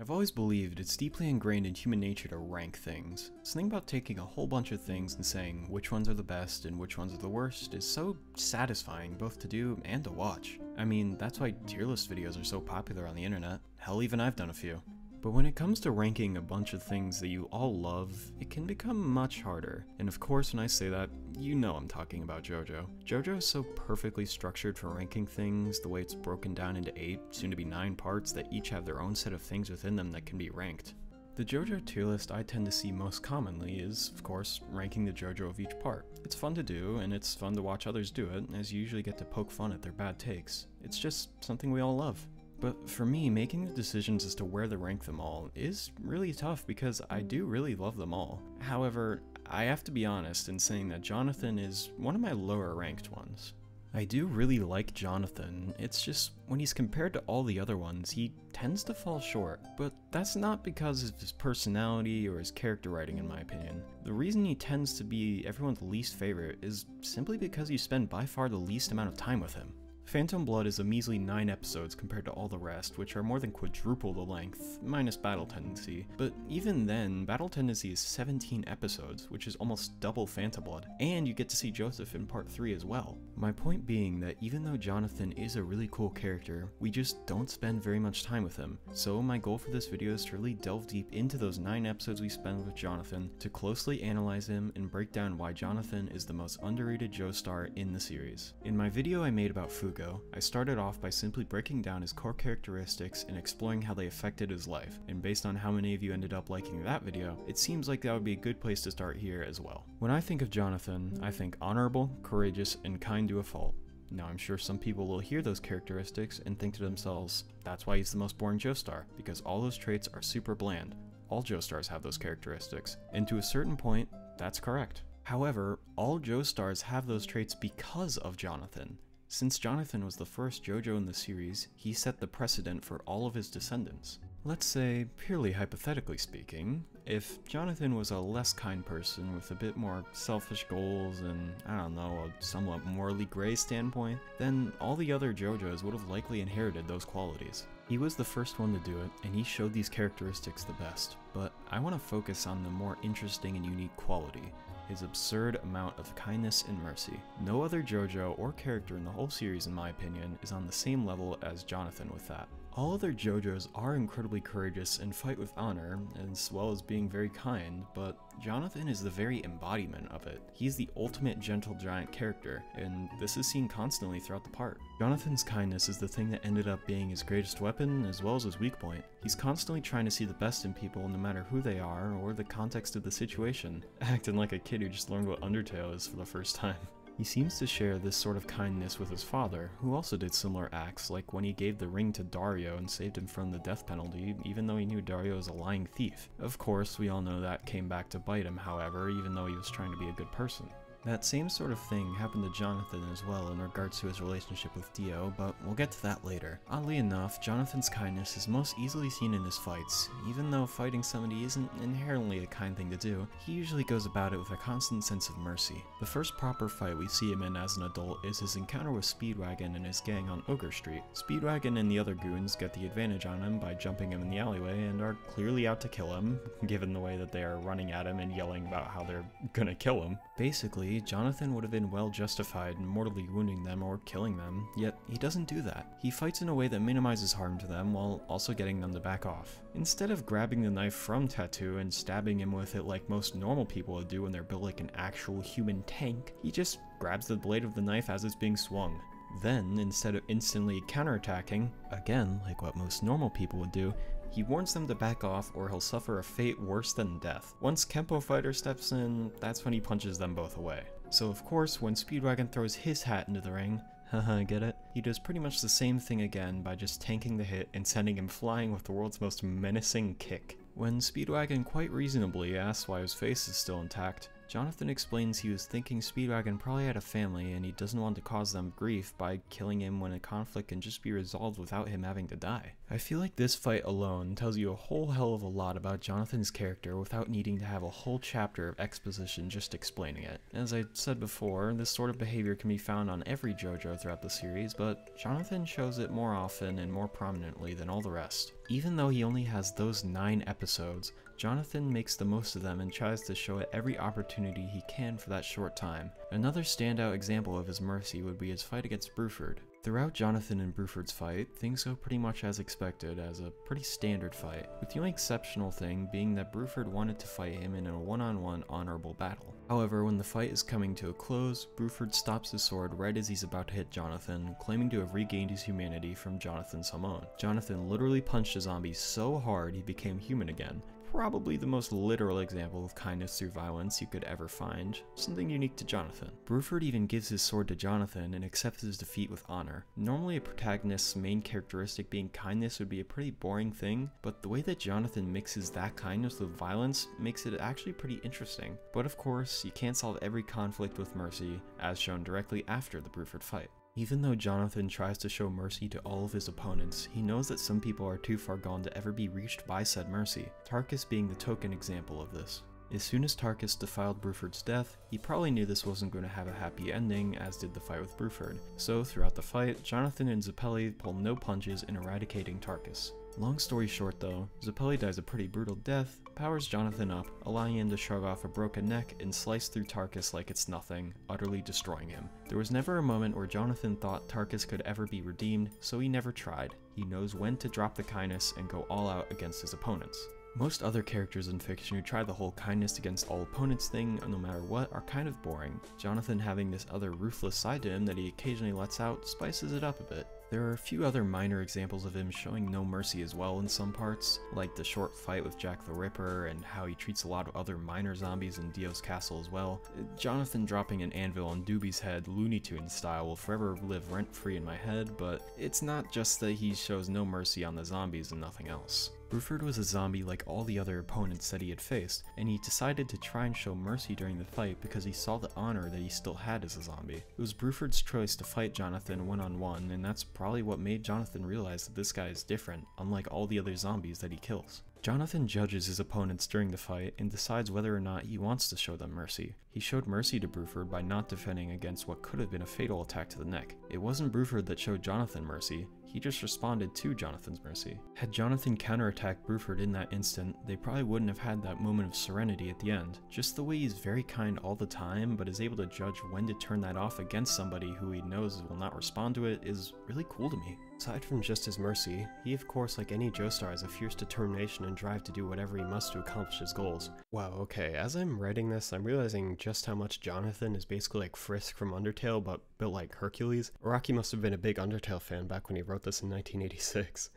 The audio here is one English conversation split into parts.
I've always believed it's deeply ingrained in human nature to rank things. Something about taking a whole bunch of things and saying which ones are the best and which ones are the worst is so satisfying both to do and to watch. I mean, that's why tier list videos are so popular on the internet. Hell, even I've done a few. But when it comes to ranking a bunch of things that you all love, it can become much harder. And of course, when I say that, you know I'm talking about JoJo. JoJo is so perfectly structured for ranking things, the way it's broken down into 8, soon to be 9 parts that each have their own set of things within them that can be ranked. The JoJo tier list I tend to see most commonly is, of course, ranking the JoJo of each part. It's fun to do, and it's fun to watch others do it, as you usually get to poke fun at their bad takes. It's just something we all love. But for me, making the decisions as to where to rank them all is really tough because I do really love them all. However, I have to be honest in saying that Jonathan is one of my lower ranked ones. I do really like Jonathan, it's just when he's compared to all the other ones, he tends to fall short. But that's not because of his personality or his character writing in my opinion. The reason he tends to be everyone's least favorite is simply because you spend by far the least amount of time with him. Phantom Blood is a measly 9 episodes compared to all the rest, which are more than quadruple the length, minus Battle Tendency. But even then, Battle Tendency is 17 episodes, which is almost double Phantom Blood, and you get to see Joseph in part 3 as well. My point being that even though Jonathan is a really cool character, we just don't spend very much time with him. So my goal for this video is to really delve deep into those 9 episodes we spend with Jonathan, to closely analyze him and break down why Jonathan is the most underrated Joestar in the series. In my video I made about Fugo, I started off by simply breaking down his core characteristics and exploring how they affected his life, and based on how many of you ended up liking that video, it seems like that would be a good place to start here as well. When I think of Jonathan, I think honorable, courageous, and kind to a fault. Now I'm sure some people will hear those characteristics and think to themselves, that's why he's the most boring Joestar, because all those traits are super bland. All Joestars have those characteristics, and to a certain point, that's correct. However, all Joestars have those traits because of Jonathan. Since Jonathan was the first JoJo in the series, he set the precedent for all of his descendants. Let's say, purely hypothetically speaking, if Jonathan was a less kind person with a bit more selfish goals and, I don't know, a somewhat morally gray standpoint, then all the other JoJos would have likely inherited those qualities. He was the first one to do it, and he showed these characteristics the best, but I want to focus on the more interesting and unique quality, his absurd amount of kindness and mercy. No other JoJo or character in the whole series, in my opinion, is on the same level as Jonathan with that. All other JoJos are incredibly courageous and fight with honor, as well as being very kind, but Jonathan is the very embodiment of it. He's the ultimate gentle giant character, and this is seen constantly throughout the part. Jonathan's kindness is the thing that ended up being his greatest weapon, as well as his weak point. He's constantly trying to see the best in people no matter who they are or the context of the situation, acting like a kid who just learned what Undertale is for the first time. He seems to share this sort of kindness with his father, who also did similar acts, like when he gave the ring to Dario and saved him from the death penalty, even though he knew Dario was a lying thief. Of course, we all know that came back to bite him, however, even though he was trying to be a good person. That same sort of thing happened to Jonathan as well in regards to his relationship with Dio, but we'll get to that later. Oddly enough, Jonathan's kindness is most easily seen in his fights. Even though fighting somebody isn't inherently a kind thing to do, he usually goes about it with a constant sense of mercy. The first proper fight we see him in as an adult is his encounter with Speedwagon and his gang on Ogre Street. Speedwagon and the other goons get the advantage on him by jumping him in the alleyway and are clearly out to kill him, given the way that they are running at him and yelling about how they're gonna kill him. Basically, Jonathan would have been well justified in mortally wounding them or killing them, yet he doesn't do that. He fights in a way that minimizes harm to them while also getting them to back off. Instead of grabbing the knife from Tattoo and stabbing him with it like most normal people would do when they're built like an actual human tank, he just grabs the blade of the knife as it's being swung. Then, instead of instantly counterattacking, again like what most normal people would do, he warns them to back off or he'll suffer a fate worse than death. Once Kempo Fighter steps in, that's when he punches them both away. So of course, when Speedwagon throws his hat into the ring, haha, get it? He does pretty much the same thing again by just tanking the hit and sending him flying with the world's most menacing kick. When Speedwagon quite reasonably asks why his face is still intact, Jonathan explains he was thinking Speedwagon probably had a family and he doesn't want to cause them grief by killing him when a conflict can just be resolved without him having to die. I feel like this fight alone tells you a whole hell of a lot about Jonathan's character without needing to have a whole chapter of exposition just explaining it. As I said before, this sort of behavior can be found on every JoJo throughout the series, but Jonathan shows it more often and more prominently than all the rest. Even though he only has those 9 episodes, Jonathan makes the most of them and tries to show it every opportunity he can for that short time. Another standout example of his mercy would be his fight against Bruford. Throughout Jonathan and Bruford's fight, things go pretty much as expected, as a pretty standard fight, with the only exceptional thing being that Bruford wanted to fight him in a one-on-one honorable battle. However, when the fight is coming to a close, Bruford stops his sword right as he's about to hit Jonathan, claiming to have regained his humanity from Jonathan's Hamon. Jonathan literally punched a zombie so hard he became human again. Probably the most literal example of kindness through violence you could ever find, something unique to Jonathan. Bruford even gives his sword to Jonathan and accepts his defeat with honor. Normally a protagonist's main characteristic being kindness would be a pretty boring thing, but the way that Jonathan mixes that kindness with violence makes it actually pretty interesting. But of course, you can't solve every conflict with mercy, as shown directly after the Bruford fight. Even though Jonathan tries to show mercy to all of his opponents, he knows that some people are too far gone to ever be reached by said mercy, Tarkus being the token example of this. As soon as Tarkus defiled Bruford's death, he probably knew this wasn't going to have a happy ending, as did the fight with Bruford. So throughout the fight, Jonathan and Zeppeli pull no punches in eradicating Tarkus. Long story short though, Zeppeli dies a pretty brutal death, powers Jonathan up, allowing him to shrug off a broken neck and slice through Tarkus like it's nothing, utterly destroying him. There was never a moment where Jonathan thought Tarkus could ever be redeemed, so he never tried. He knows when to drop the kindness and go all out against his opponents. Most other characters in fiction who try the whole kindness against all opponents thing, no matter what, are kind of boring. Jonathan having this other ruthless side to him that he occasionally lets out spices it up a bit. There are a few other minor examples of him showing no mercy as well in some parts, like the short fight with Jack the Ripper and how he treats a lot of other minor zombies in Dio's castle as well. Jonathan dropping an anvil on Doobie's head Looney Tunes style will forever live rent-free in my head, but it's not just that he shows no mercy on the zombies and nothing else. Bruford was a zombie like all the other opponents that he had faced, and he decided to try and show mercy during the fight because he saw the honor that he still had as a zombie. It was Bruford's choice to fight Jonathan one-on-one, and that's probably what made Jonathan realize that this guy is different, unlike all the other zombies that he kills. Jonathan judges his opponents during the fight and decides whether or not he wants to show them mercy. He showed mercy to Bruford by not defending against what could have been a fatal attack to the neck. It wasn't Bruford that showed Jonathan mercy, he just responded to Jonathan's mercy. Had Jonathan counterattacked Bruford in that instant, they probably wouldn't have had that moment of serenity at the end. Just the way he's very kind all the time, but is able to judge when to turn that off against somebody who he knows will not respond to it is really cool to me. Aside from just his mercy, he of course, like any Joestar, has a fierce determination and drive to do whatever he must to accomplish his goals. Wow, okay, as I'm writing this, I'm realizing just how much Jonathan is basically like Frisk from Undertale, but built like Hercules. Araki must have been a big Undertale fan back when he wrote this in 1986.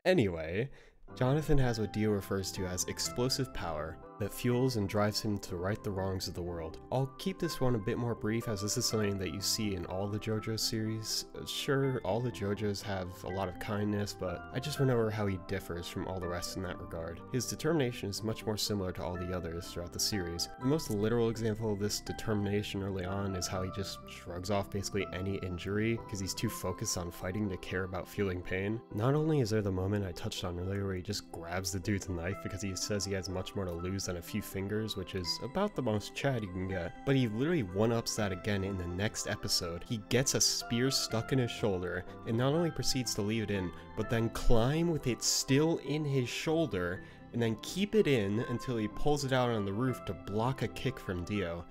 Anyway, Jonathan has what Dio refers to as explosive power that fuels and drives him to right the wrongs of the world. I'll keep this one a bit more brief as this is something that you see in all the JoJo series. Sure, all the JoJos have a lot of kindness, but I just went over how he differs from all the rest in that regard. His determination is much more similar to all the others throughout the series. The most literal example of this determination early on is how he just shrugs off basically any injury because he's too focused on fighting to care about feeling pain. Not only is there the moment I touched on earlier where he just grabs the dude's knife because he says he has much more to lose than a few fingers, which is about the most Chad you can get, but he literally one-ups that again in the next episode. He gets a spear stuck in his shoulder and not only proceeds to leave it in, but then climb with it still in his shoulder and then keep it in until he pulls it out on the roof to block a kick from Dio.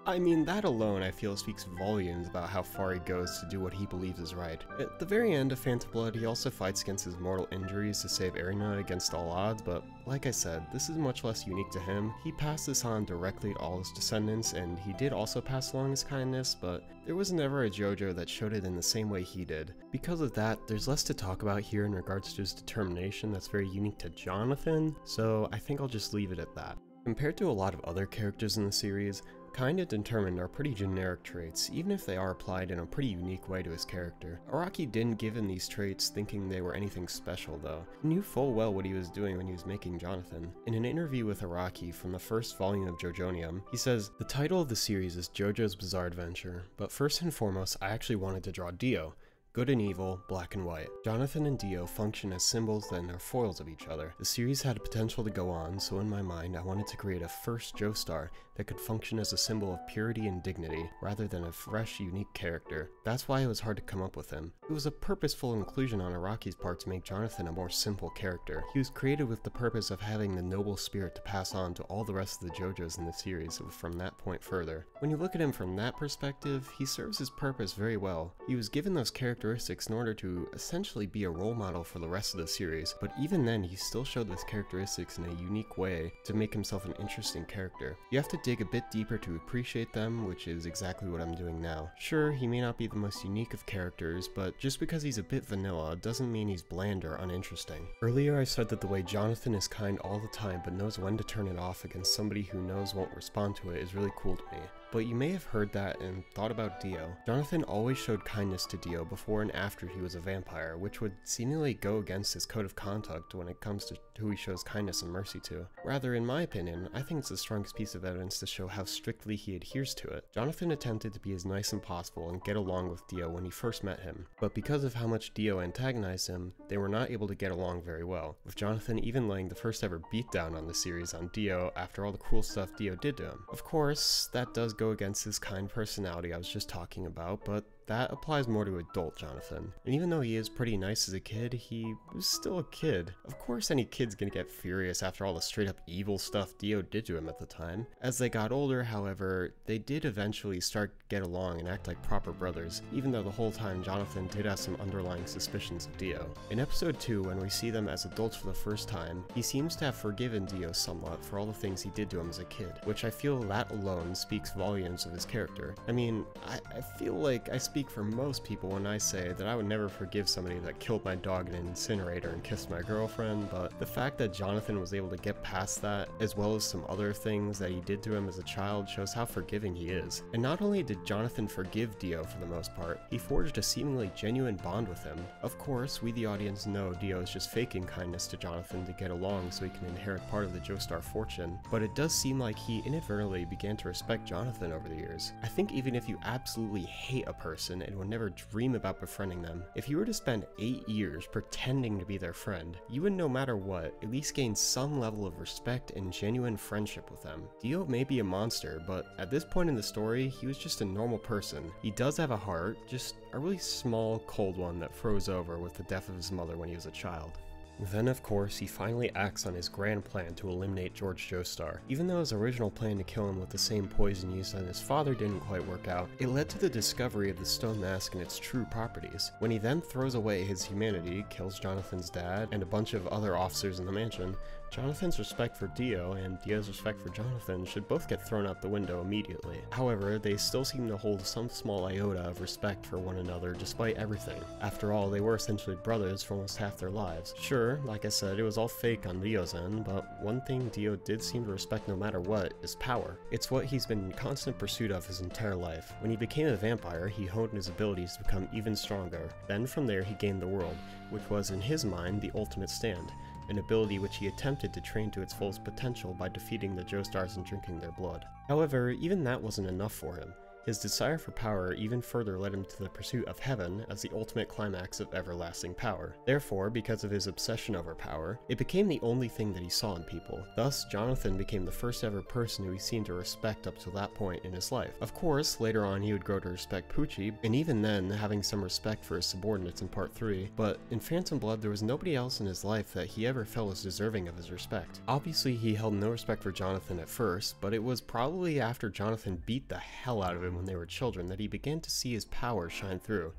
I mean, that alone I feel speaks volumes about how far he goes to do what he believes is right. At the very end of Phantom Blood, he also fights against his mortal injuries to save Erina against all odds, but like I said, this is much less unique to him. He passed this on directly to all his descendants, and he did also pass along his kindness, but there was never a JoJo that showed it in the same way he did. Because of that, there's less to talk about here in regards to his determination that's very unique to Jonathan, so I think I'll just leave it at that. Compared to a lot of other characters in the series, kind and determined are pretty generic traits, even if they are applied in a pretty unique way to his character. Araki didn't give him these traits thinking they were anything special though. He knew full well what he was doing when he was making Jonathan. In an interview with Araki from the first volume of JoJonium, he says, "The title of the series is JoJo's Bizarre Adventure, but first and foremost I actually wanted to draw Dio. Good and evil, black and white. Jonathan and Dio function as symbols that are foils of each other. The series had potential to go on, so in my mind I wanted to create a first Joestar that could function as a symbol of purity and dignity, rather than a fresh, unique character. That's why it was hard to come up with him. It was a purposeful inclusion on Araki's part to make Jonathan a more simple character. He was created with the purpose of having the noble spirit to pass on to all the rest of the JoJos in the series from that point further. When you look at him from that perspective, he serves his purpose very well. He was given those characteristics in order to essentially be a role model for the rest of the series, but even then he still showed those characteristics in a unique way to make himself an interesting character. You have to dig a bit deeper to appreciate them, which is exactly what I'm doing now. Sure, he may not be the most unique of characters, but just because he's a bit vanilla doesn't mean he's bland or uninteresting. Earlier I said that the way Jonathan is kind all the time but knows when to turn it off against somebody who knows won't respond to it is really cool to me. But you may have heard that and thought about Dio. Jonathan always showed kindness to Dio before and after he was a vampire, which would seemingly go against his code of conduct when it comes to who he shows kindness and mercy to. Rather, in my opinion, I think it's the strongest piece of evidence to show how strictly he adheres to it. Jonathan attempted to be as nice as possible and get along with Dio when he first met him, but because of how much Dio antagonized him, they were not able to get along very well, with Jonathan even laying the first ever beatdown on the series on Dio after all the cool stuff Dio did to him. Of course, that does go against his kind personality I was just talking about, but that applies more to adult Jonathan. And even though he is pretty nice as a kid, he was still a kid. Of course any kid's gonna get furious after all the straight up evil stuff Dio did to him at the time. As they got older, however, they did eventually start to get along and act like proper brothers, even though the whole time Jonathan did have some underlying suspicions of Dio. In episode 2, when we see them as adults for the first time, he seems to have forgiven Dio somewhat for all the things he did to him as a kid, which I feel that alone speaks volumes of his character. I mean, I feel like I speak for most people when I say that I would never forgive somebody that killed my dog in an incinerator and kissed my girlfriend, but the fact that Jonathan was able to get past that, as well as some other things that he did to him as a child, shows how forgiving he is. And not only did Jonathan forgive Dio for the most part, he forged a seemingly genuine bond with him. Of course, we the audience know Dio is just faking kindness to Jonathan to get along so he can inherit part of the Joestar fortune, but it does seem like he inadvertently began to respect Jonathan over the years. I think even if you absolutely hate a person and would never dream about befriending them, if you were to spend 8 years pretending to be their friend, you would no matter what at least gain some level of respect and genuine friendship with them. Dio may be a monster, but at this point in the story, he was just a normal person. He does have a heart, just a really small, cold one that froze over with the death of his mother when he was a child. Then, of course, he finally acts on his grand plan to eliminate George Joestar. Even though his original plan to kill him with the same poison used on his father didn't quite work out, it led to the discovery of the stone mask and its true properties. When he then throws away his humanity, kills Jonathan's dad, and a bunch of other officers in the mansion, Jonathan's respect for Dio and Dio's respect for Jonathan should both get thrown out the window immediately. However, they still seem to hold some small iota of respect for one another despite everything. After all, they were essentially brothers for almost half their lives. Sure, like I said, it was all fake on Dio's end, but one thing Dio did seem to respect no matter what is power. It's what he's been in constant pursuit of his entire life. When he became a vampire, he honed his abilities to become even stronger. Then from there he gained the world, which was in his mind the ultimate stand. An ability which he attempted to train to its fullest potential by defeating the Joestars and drinking their blood. However, even that wasn't enough for him. His desire for power even further led him to the pursuit of heaven as the ultimate climax of everlasting power. Therefore, because of his obsession over power, it became the only thing that he saw in people. Thus, Jonathan became the first ever person who he seemed to respect up to that point in his life. Of course, later on he would grow to respect Pucci, and even then having some respect for his subordinates in part 3, but in Phantom Blood there was nobody else in his life that he ever felt was deserving of his respect. Obviously he held no respect for Jonathan at first, but it was probably after Jonathan beat the hell out of him when they were children that he began to see his power shine through.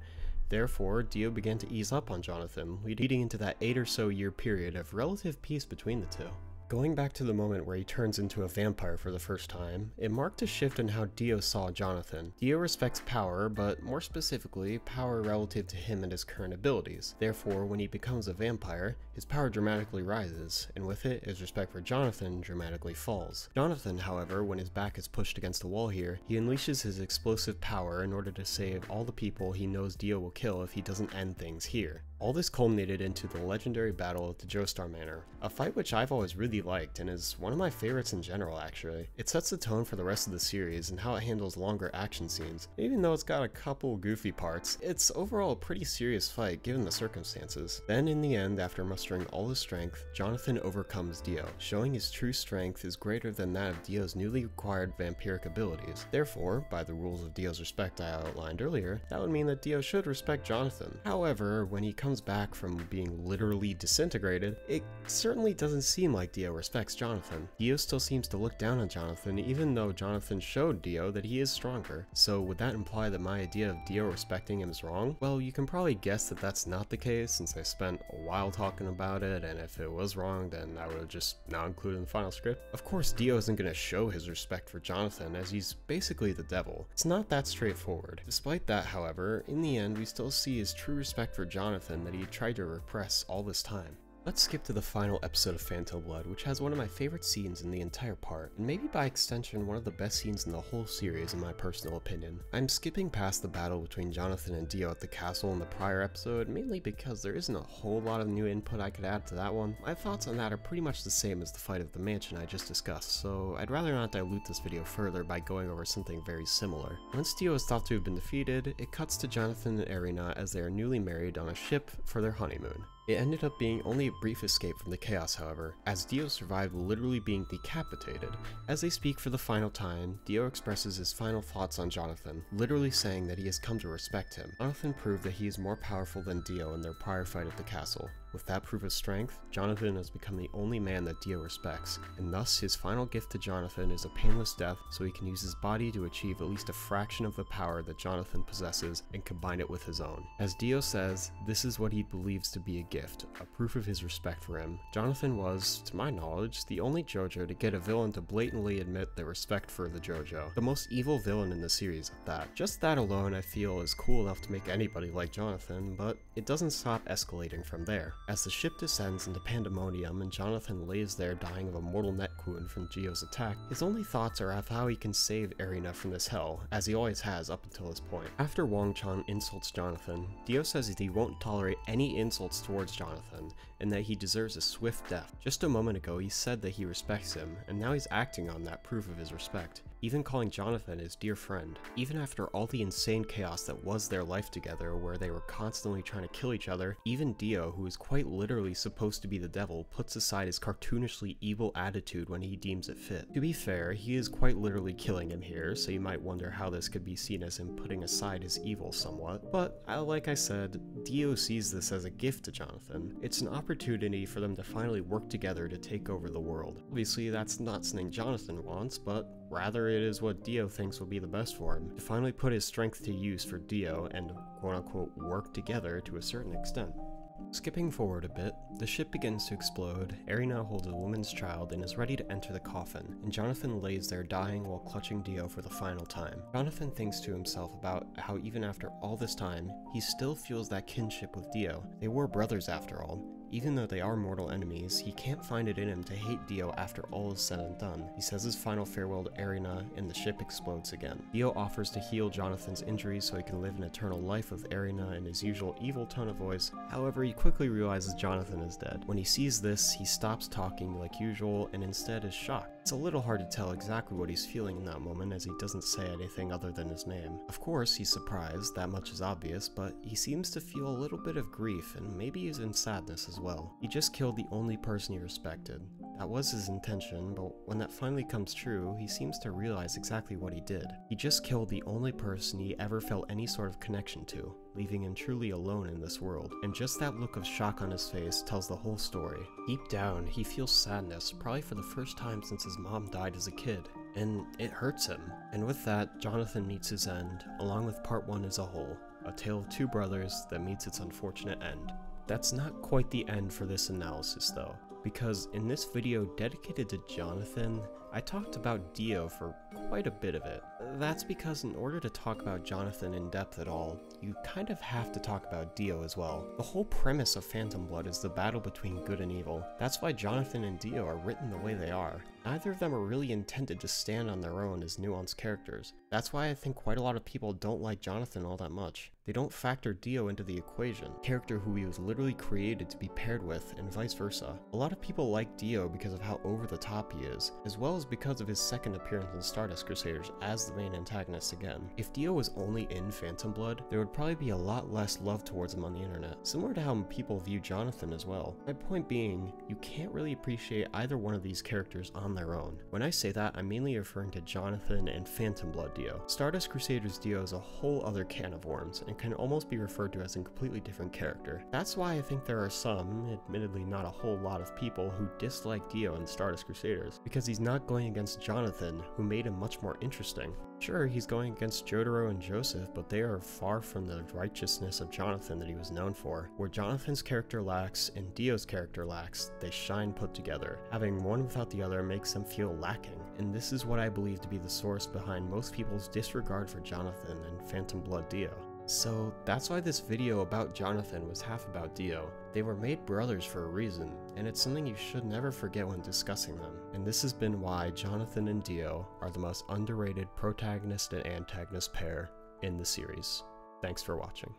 Therefore, Dio began to ease up on Jonathan, leading into that 8 or so year period of relative peace between the two. Going back to the moment where he turns into a vampire for the first time, it marked a shift in how Dio saw Jonathan. Dio respects power, but more specifically, power relative to him and his current abilities. Therefore, when he becomes a vampire, his power dramatically rises, and with it, his respect for Jonathan dramatically falls. Jonathan, however, when his back is pushed against the wall here, he unleashes his explosive power in order to save all the people he knows Dio will kill if he doesn't end things here. All this culminated into the legendary battle at the Joestar Manor, a fight which I've always really really liked and is one of my favorites in general actually. It sets the tone for the rest of the series and how it handles longer action scenes. Even though it's got a couple goofy parts, it's overall a pretty serious fight given the circumstances. Then in the end, after mustering all his strength, Jonathan overcomes Dio, showing his true strength is greater than that of Dio's newly acquired vampiric abilities. Therefore, by the rules of Dio's respect I outlined earlier, that would mean that Dio should respect Jonathan. However, when he comes back from being literally disintegrated, it certainly doesn't seem like Dio respects Jonathan. Dio still seems to look down on Jonathan even though Jonathan showed Dio that he is stronger. So would that imply that my idea of Dio respecting him is wrong? Well, you can probably guess that that's not the case since I spent a while talking about it, and if it was wrong then I would have just not included in the final script. Of course Dio isn't going to show his respect for Jonathan as he's basically the devil. It's not that straightforward. Despite that, however, in the end we still see his true respect for Jonathan that he tried to repress all this time. Let's skip to the final episode of Phantom Blood, which has one of my favorite scenes in the entire part, and maybe by extension one of the best scenes in the whole series in my personal opinion. I'm skipping past the battle between Jonathan and Dio at the castle in the prior episode, mainly because there isn't a whole lot of new input I could add to that one. My thoughts on that are pretty much the same as the fight of the mansion I just discussed, so I'd rather not dilute this video further by going over something very similar. Once Dio is thought to have been defeated, it cuts to Jonathan and Erina as they are newly married on a ship for their honeymoon. It ended up being only a brief escape from the chaos, however, as Dio survived literally being decapitated. As they speak for the final time, Dio expresses his final thoughts on Jonathan, literally saying that he has come to respect him. Jonathan proved that he is more powerful than Dio in their prior fight at the castle. With that proof of strength, Jonathan has become the only man that Dio respects, and thus his final gift to Jonathan is a painless death so he can use his body to achieve at least a fraction of the power that Jonathan possesses and combine it with his own. As Dio says, this is what he believes to be a gift, a proof of his respect for him. Jonathan was, to my knowledge, the only JoJo to get a villain to blatantly admit their respect for the JoJo, the most evil villain in the series at that. Just that alone I feel is cool enough to make anybody like Jonathan, but it doesn't stop escalating from there. As the ship descends into pandemonium and Jonathan lays there dying of a mortal neck wound from Gio's attack, his only thoughts are of how he can save Erina from this hell, as he always has up until this point. After Wang Chan insults Jonathan, Dio says that he won't tolerate any insults towards Jonathan, and that he deserves a swift death. Just a moment ago he said that he respects him, and now he's acting on that proof of his respect, even calling Jonathan his dear friend. Even after all the insane chaos that was their life together, where they were constantly trying to kill each other, even Dio, who is quite literally supposed to be the devil, puts aside his cartoonishly evil attitude when he deems it fit. To be fair, he is quite literally killing him here, so you might wonder how this could be seen as him putting aside his evil somewhat, but like I said, Dio sees this as a gift to Jonathan. It's an opportunity for them to finally work together to take over the world. Obviously that's not something Jonathan wants, but rather it is what Dio thinks will be the best for him, to finally put his strength to use for Dio and quote-unquote work together to a certain extent. Skipping forward a bit, the ship begins to explode, Erina holds a woman's child and is ready to enter the coffin, and Jonathan lays there dying while clutching Dio for the final time. Jonathan thinks to himself about how even after all this time, he still feels that kinship with Dio. They were brothers after all. Even though they are mortal enemies, he can't find it in him to hate Dio after all is said and done. He says his final farewell to Erina, and the ship explodes again. Dio offers to heal Jonathan's injuries so he can live an eternal life with Erina in his usual evil tone of voice. However, he quickly realizes Jonathan is dead. When he sees this, he stops talking like usual and instead is shocked. It's a little hard to tell exactly what he's feeling in that moment as he doesn't say anything other than his name. Of course, he's surprised, that much is obvious, but he seems to feel a little bit of grief and maybe even sadness as well. He just killed the only person he respected. That was his intention, but when that finally comes true, he seems to realize exactly what he did. He just killed the only person he ever felt any sort of connection to, leaving him truly alone in this world. And just that look of shock on his face tells the whole story. Deep down, he feels sadness, probably for the first time since his mom died as a kid, and it hurts him. And with that, Jonathan meets his end, along with part 1 as a whole, a tale of two brothers that meets its unfortunate end. That's not quite the end for this analysis though, because in this video dedicated to Jonathan, I talked about Dio for quite a bit of it. That's because in order to talk about Jonathan in depth at all, you kind of have to talk about Dio as well. The whole premise of Phantom Blood is the battle between good and evil. That's why Jonathan and Dio are written the way they are. Neither of them are really intended to stand on their own as nuanced characters. That's why I think quite a lot of people don't like Jonathan all that much. They don't factor Dio into the equation, a character who he was literally created to be paired with, and vice versa. A lot of people like Dio because of how over the top he is, as well as because of his second appearance in Stardust Crusaders as the main antagonist again. If Dio was only in Phantom Blood, there would probably be a lot less love towards him on the internet, similar to how people view Jonathan as well. My point being, you can't really appreciate either one of these characters on their own. When I say that, I'm mainly referring to Jonathan and Phantom Blood Dio. Stardust Crusaders Dio is a whole other can of worms, and can almost be referred to as a completely different character. That's why I think there are some, admittedly not a whole lot of people, who dislike Dio in Stardust Crusaders, because he's not going against Jonathan, who made him much more interesting. Sure, he's going against Jotaro and Joseph, but they are far from the righteousness of Jonathan that he was known for. Where Jonathan's character lacks and Dio's character lacks, they shine put together. Having one without the other makes them feel lacking, and this is what I believe to be the source behind most people's disregard for Jonathan and Phantom Blood Dio. So that's why this video about Jonathan was half about Dio. They were made brothers for a reason, and it's something you should never forget when discussing them. And this has been why Jonathan and Dio are the most underrated protagonist and antagonist pair in the series. Thanks for watching.